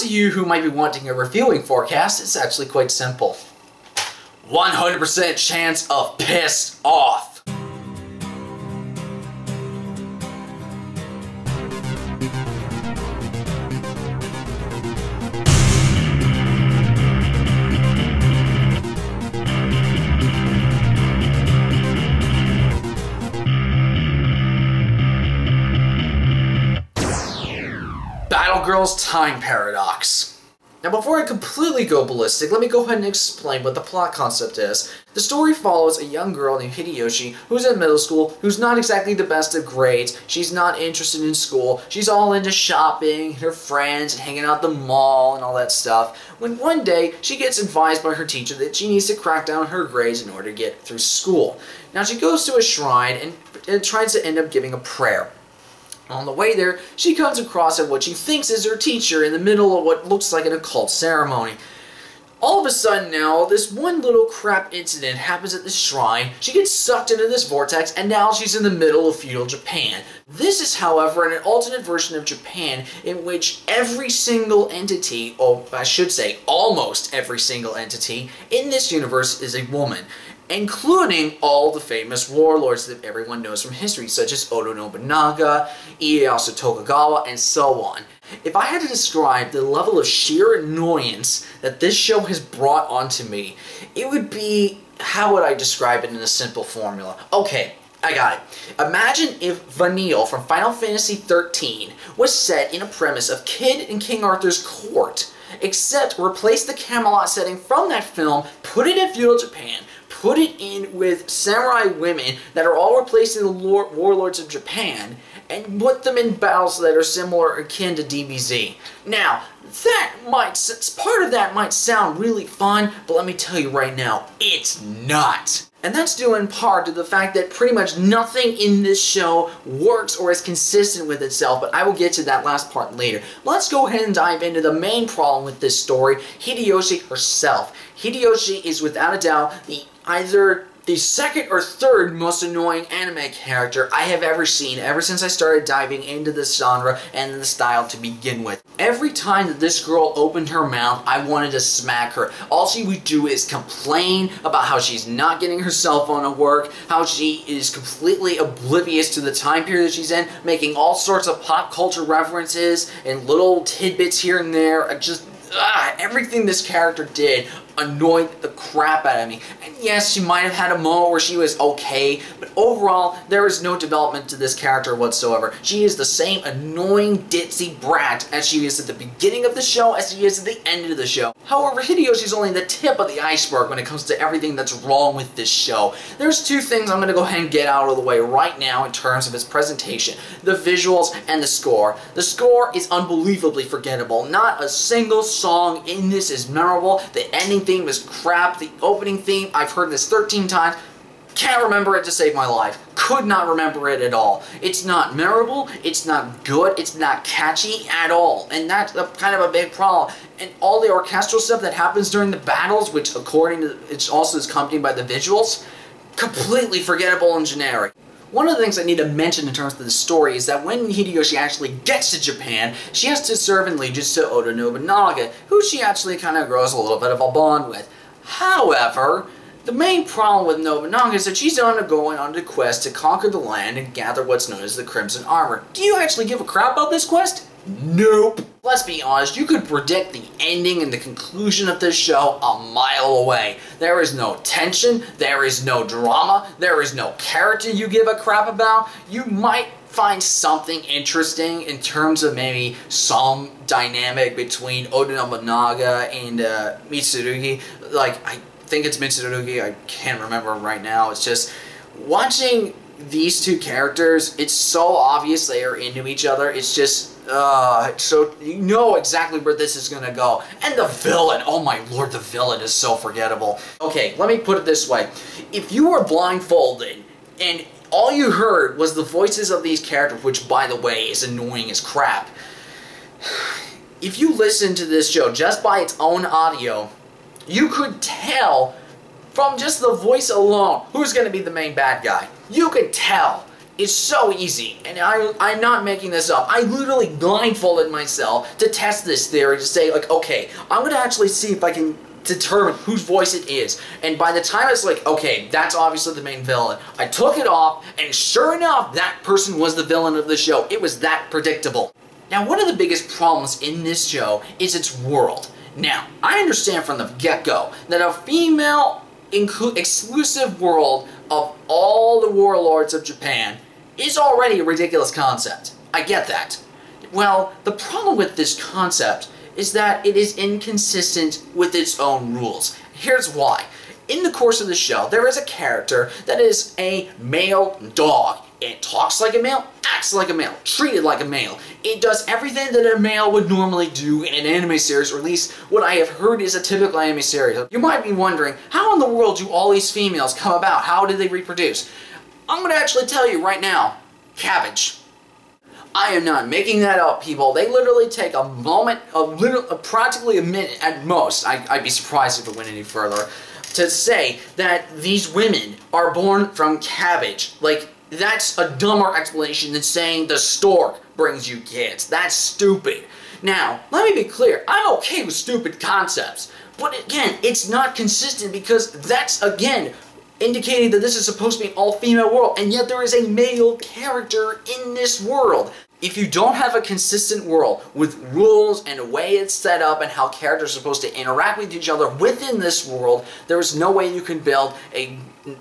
those of you who might be wanting a reviewing forecast, it's actually quite simple. 100% chance of pissed off. Battle-Girls Time Paradox. Now before I completely go ballistic, let me go ahead and explain what the plot concept is. The story follows a young girl named Hideyoshi who's in middle school, who's not exactly the best of grades. She's not interested in school. She's all into shopping, her friends, and hanging out at the mall and all that stuff. When one day, she gets advised by her teacher that she needs to crack down on her grades in order to get through school. Now she goes to a shrine and tries to end up giving a prayer. On the way there, she comes across what she thinks is her teacher in the middle of what looks like an occult ceremony. All of a sudden now, this one little crap incident happens at the shrine, she gets sucked into this vortex, and now she's in the middle of feudal Japan. This is, however, an alternate version of Japan in which every single entity, or I should say almost every single entity, in this universe is a woman, including all the famous warlords that everyone knows from history, such as Oda Nobunaga, Ieyasu Tokugawa, and so on. If I had to describe the level of sheer annoyance that this show has brought onto me, it would be, how would I describe it in a simple formula? Okay, I got it. Imagine if Vanille from Final Fantasy XIII was set in a premise of Kid in King Arthur's court, except replace the Camelot setting from that film, put it in feudal Japan, put it in with samurai women that are all replacing the warlords of Japan, and put them in battles that are similar, akin to DBZ. Now, part of that might sound really fun, but let me tell you right now, it's not. And that's due in part to the fact that pretty much nothing in this show works or is consistent with itself, but I will get to that last part later. Let's go ahead and dive into the main problem with this story, Hideyoshi herself. Hideyoshi is without a doubt either the second or third most annoying anime character I have ever seen ever since I started diving into this genre and the style to begin with. Every time that this girl opened her mouth, I wanted to smack her. All she would do is complain about how she's not getting her cell phone to work, how she is completely oblivious to the time period that she's in, making all sorts of pop culture references and little tidbits here and there. Everything this character did annoyed the crap out of me. And yes, she might have had a moment where she was okay, but overall, there is no development to this character whatsoever. She is the same annoying ditzy brat as she is at the beginning of the show as she is at the end of the show. However, Hideyoshi is only the tip of the iceberg when it comes to everything that's wrong with this show. There's two things I'm going to go ahead and get out of the way right now in terms of its presentation. The visuals and the score. The score is unbelievably forgettable. Not a single song in this is memorable. The ending theme is crap. The opening theme, I've heard this 13 times. Can't remember it to save my life. Could not remember it at all. It's not memorable, it's not good, it's not catchy at all. And that's kind of a big problem. And all the orchestral stuff that happens during the battles, which according to, it also is accompanied by the visuals, completely forgettable and generic. One of the things I need to mention in terms of the story is that when Hideyoshi actually gets to Japan, she has to serve in allegiance to Oda Nobunaga, who she actually kind of grows a little bit of a bond with. However, the main problem with Nobunaga is that she's going on a quest to conquer the land and gather what's known as the Crimson Armor. Do you actually give a crap about this quest? Nope. Let's be honest, you could predict the ending and the conclusion of this show a mile away. There is no tension, there is no drama, there is no character you give a crap about. You might find something interesting in terms of maybe some dynamic between Oda Nobunaga and Mitsurugi. Like, I think it's Mitsurugi, I can't remember right now. It's just, watching these two characters, it's so obvious they are into each other. It's just, so you know exactly where this is gonna go. And the villain, oh my lord, the villain is so forgettable. Okay, let me put it this way. If you were blindfolded and all you heard was the voices of these characters, which by the way is annoying as crap, if you listen to this show just by its own audio, you could tell from just the voice alone who's going to be the main bad guy. You could tell. It's so easy, and I'm not making this up. I literally blindfolded myself to test this theory to say, like, okay, I'm going to actually see if I can determine whose voice it is. And by the time it's like, okay, that's obviously the main villain, I took it off, and sure enough, that person was the villain of the show. It was that predictable. Now, one of the biggest problems in this show is its world. Now, I understand from the get-go that a female exclusive world of all the warlords of Japan is already a ridiculous concept. I get that. Well, the problem with this concept is that it is inconsistent with its own rules. Here's why. In the course of the show, there is a character that is a male dog. It talks like a male, acts like a male, treated like a male. It does everything that a male would normally do in an anime series, or at least what I have heard is a typical anime series. You might be wondering, how in the world do all these females come about? How do they reproduce? I'm going to actually tell you right now, cabbage. I am not making that up, people. They literally take a moment, practically a minute at most, I'd be surprised if it went any further, to say that these women are born from cabbage. Like, that's a dumber explanation than saying the stork brings you kids. That's stupid. Now, let me be clear. I'm okay with stupid concepts. But again, it's not consistent because that's, again, indicating that this is supposed to be an all-female world, and yet there is a male character in this world. If you don't have a consistent world with rules and a way it's set up and how characters are supposed to interact with each other within this world, there is no way you can build a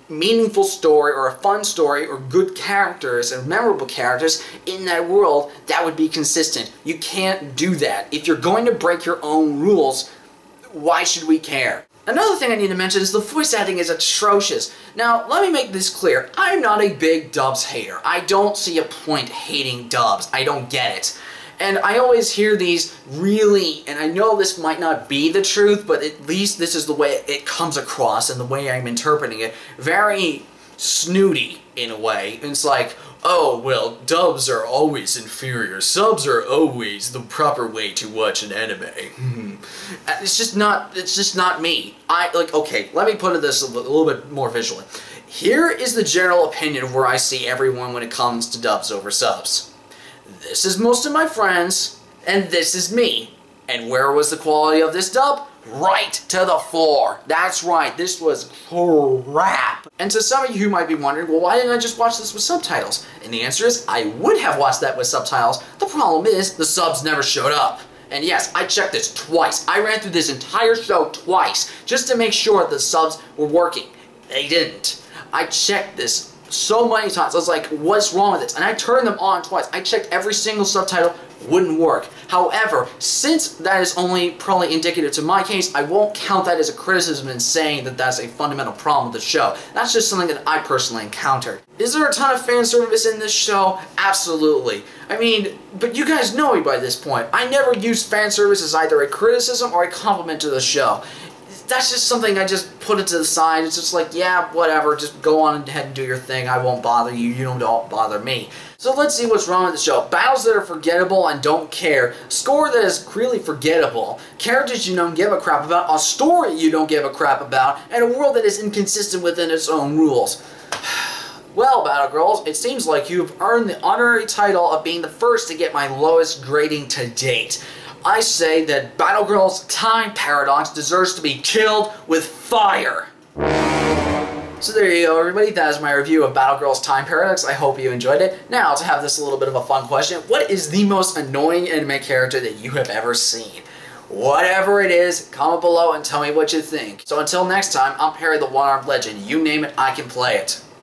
meaningful story or a fun story or good characters and memorable characters in that world that would be consistent. You can't do that. If you're going to break your own rules, why should we care? Another thing I need to mention is the voice acting is atrocious. Now, let me make this clear. I'm not a big dubs hater. I don't see a point hating dubs. I don't get it. And I always hear these really, and I know this might not be the truth, but at least this is the way it comes across and the way I'm interpreting it, very snooty in a way. It's like, oh, well, dubs are always inferior. Subs are always the proper way to watch an anime. It's just not me. Okay, let me put this a little bit more visually. Here is the general opinion of where I see everyone when it comes to dubs over subs. This is most of my friends, and this is me. And where was the quality of this dub? Right to the floor. That's right, this was crap. And to some of you who might be wondering, well, why didn't I just watch this with subtitles? And the answer is, I would have watched that with subtitles. The problem is, the subs never showed up. And yes, I checked this twice. I ran through this entire show twice, just to make sure the subs were working. They didn't. I checked this so many times. I was like, what's wrong with this? And I turned them on twice. I checked every single subtitle, wouldn't work. However, since that is only probably indicative to my case, I won't count that as a criticism in saying that that's a fundamental problem with the show. That's just something that I personally encountered. Is there a ton of fan service in this show? Absolutely. I mean, but you guys know me by this point. I never use fan service as either a criticism or a compliment to the show. That's just something I just put it to the side. It's just like, yeah, whatever, just go on ahead and do your thing. I won't bother you, you don't bother me. So let's see what's wrong with the show. Battles that are forgettable and don't care. Score that is really forgettable. Characters you don't give a crap about. A story you don't give a crap about. And a world that is inconsistent within its own rules. Well, Battle Girls, it seems like you've earned the honorary title of being the first to get my lowest grading to date. I say that Battle Girls Time Paradox deserves to be killed with fire. So there you go, everybody. That is my review of Battle Girls Time Paradox. I hope you enjoyed it. Now, to have this a little bit of a fun question, what is the most annoying anime character that you have ever seen? Whatever it is, comment below and tell me what you think. So until next time, I'm Perry the One-Armed Legend. You name it, I can play it.